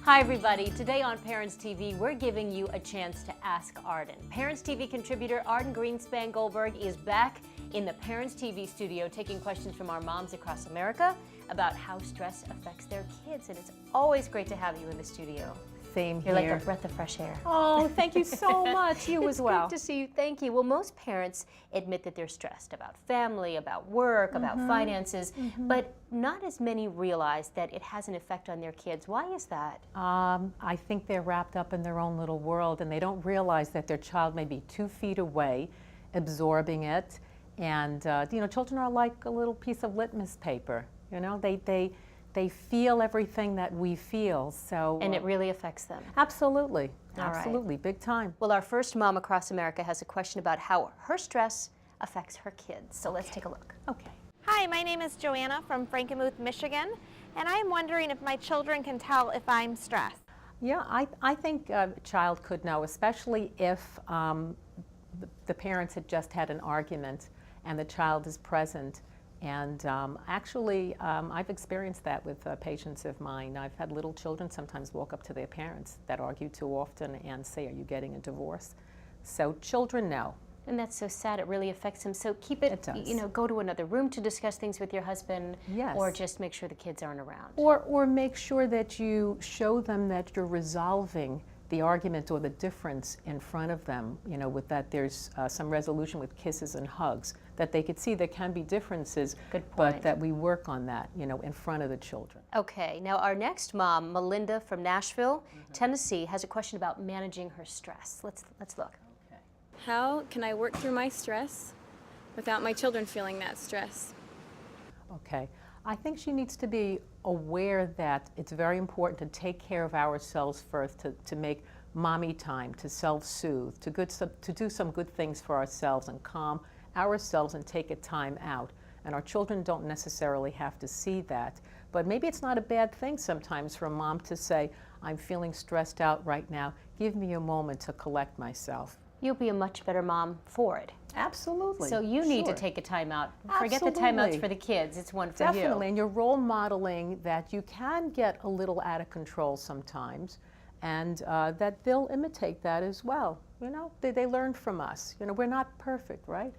Hi everybody, today on Parents TV we're giving you a chance to ask Arden. Parents TV contributor Arden Greenspan-Goldberg is back in the Parents TV studio taking questions from our moms across America about how stress affects their kids, and it's always great to have you in the studio. Same You're here. like a breath of fresh air. Oh, thank you so much. You as well. It's good to see you. Thank you. Well, most parents admit that they're stressed about family, about work, about finances, but not as many realize that it has an effect on their kids. Why is that? I think they're wrapped up in their own little world, and they don't realize that their child may be 2 feet away, absorbing it. And children are like a little piece of litmus paper. You know, they feel everything that we feel, so... And it really affects them. Absolutely. All absolutely, right. Big time. Well, our first mom across America has a question about how her stress affects her kids. So let's take a look. Okay. Hi, my name is Joanna from Frankenmuth, Michigan, and I'm wondering if my children can tell if I'm stressed. Yeah, I think a child could know, especially if the parents had just had an argument and the child is present. And I've experienced that with patients of mine. I've had little children sometimes walk up to their parents that argue too often and say, "Are you getting a divorce?" So children know. And that's so sad. It really affects them. So keep it, does. Go to another room to discuss things with your husband. Yes. Or just make sure the kids aren't around. Or make sure that you show them that you're resolving the argument or the difference in front of them, with that there's some resolution with kisses and hugs, that they could see there can be differences, Good point. but that we work on that, in front of the children. Okay, now our next mom, Melinda from Nashville, Tennessee, has a question about managing her stress. Let's look. How can I work through my stress without my children feeling that stress? Okay. I think she needs to be aware that it's very important to take care of ourselves first, to make mommy time, to self-soothe, to do some good things for ourselves and calm ourselves and take a time out. And our children don't necessarily have to see that. But maybe it's not a bad thing sometimes for a mom to say, "I'm feeling stressed out right now. Give me a moment to collect myself." You'll be a much better mom for it. Absolutely. So you need to Sure. take a time out. Forget the Absolutely. timeouts for the kids. It's one for you. Definitely, and you're role modeling that you can get a little out of control sometimes, and that they'll imitate that as well. They learn from us. We're not perfect, right?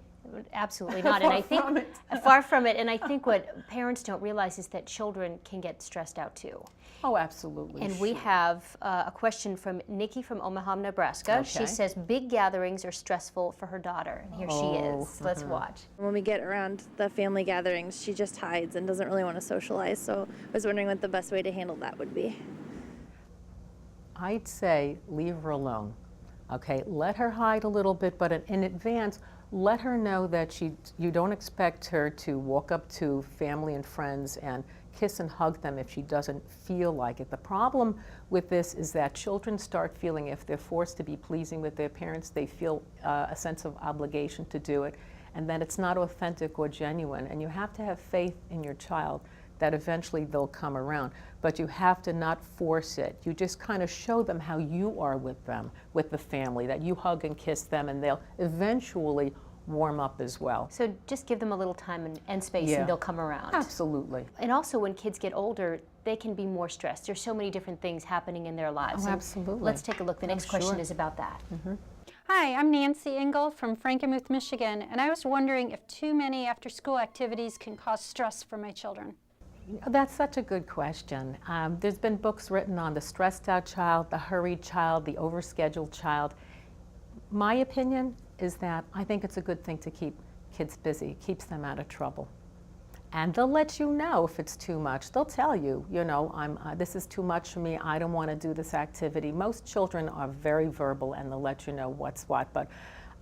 Absolutely not. And I think far from it. And I think what parents don't realize is that children can get stressed out too. Oh, absolutely. And we have a question from Nikki from Omaha, Nebraska. Okay. She says big gatherings are stressful for her daughter. And here she is. Let's watch. When we get around the family gatherings, she just hides and doesn't really want to socialize. So I was wondering what the best way to handle that would be. I'd say leave her alone. Okay, let her hide a little bit, but in advance, let her know that you don't expect her to walk up to family and friends and kiss and hug them if she doesn't feel like it. The problem with this is that children start feeling, if they're forced to be pleasing with their parents, they feel a sense of obligation to do it, and then it's not authentic or genuine. And you have to have faith in your child that eventually they'll come around. But you have to not force it. You just kind of show them how you are with them, with the family, that you hug and kiss them, and they'll eventually warm up as well. So just give them a little time and space, and they'll come around. Absolutely. And also when kids get older, they can be more stressed. There's so many different things happening in their lives. Oh, And absolutely. let's take a look. The next question sure. is about that. Hi, I'm Nancy Engel from Frankenmuth, Michigan, and I was wondering if too many after-school activities can cause stress for my children. That's such a good question. There's been books written on the stressed out child, the hurried child, the overscheduled child. My opinion is that I think it's a good thing to keep kids busy, keeps them out of trouble. And they'll let you know if it's too much. They'll tell you, this is too much for me, I don't want to do this activity. Most children are very verbal and they'll let you know what's what, but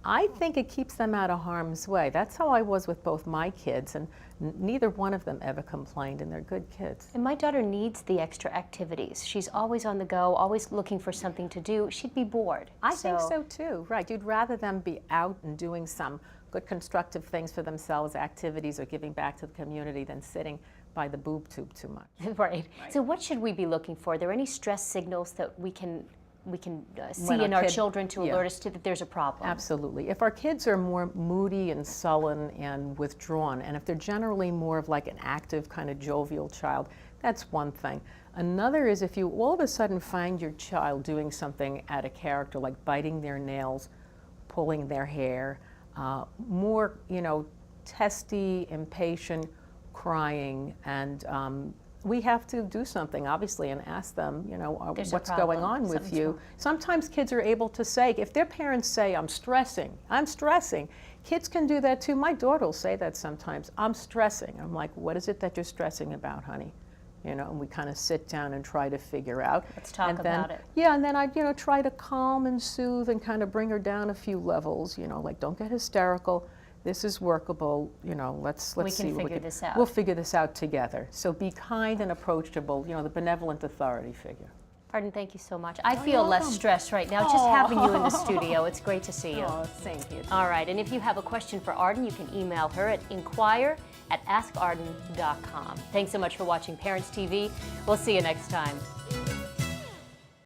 I think it keeps them out of harm's way. That's how I was with both my kids, and neither one of them ever complained, and they're good kids. And my daughter needs the extra activities. She's always on the go, always looking for something to do. She'd be bored. I think so too, right. You'd rather them be out and doing some good constructive things for themselves, activities, or giving back to the community than sitting by the boob tube too much. Right. So what should we be looking for? Are there any stress signals that we can see in our children to alert us to that there's a problem? Absolutely. If our kids are more moody and sullen and withdrawn, and if they're generally more of like an active kind of jovial child, that's one thing. Another is if you all of a sudden find your child doing something out of character, like biting their nails, pulling their hair, more, testy, impatient, crying, and we have to do something, obviously, and ask them, There's a what's going problem. on with Something's you. wrong. Sometimes kids are able to say, if their parents say, I'm stressing, kids can do that too. My daughter will say that sometimes, I'm stressing. I'm like, what is it that you're stressing about, honey? And we kind of sit down and try to figure out. Let's talk about it. Yeah, and then I, try to calm and soothe and kind of bring her down a few levels, like don't get hysterical. This is workable, let's We see. can figure this out. We'll figure this out together. So be kind and approachable, the benevolent authority figure. Arden, thank you so much. I feel less stressed right now just having you in the studio. It's great to see you. Oh, same here. All right, and if you have a question for Arden, you can email her at inquire@askarden.com. Thanks so much for watching Parents TV. We'll see you next time.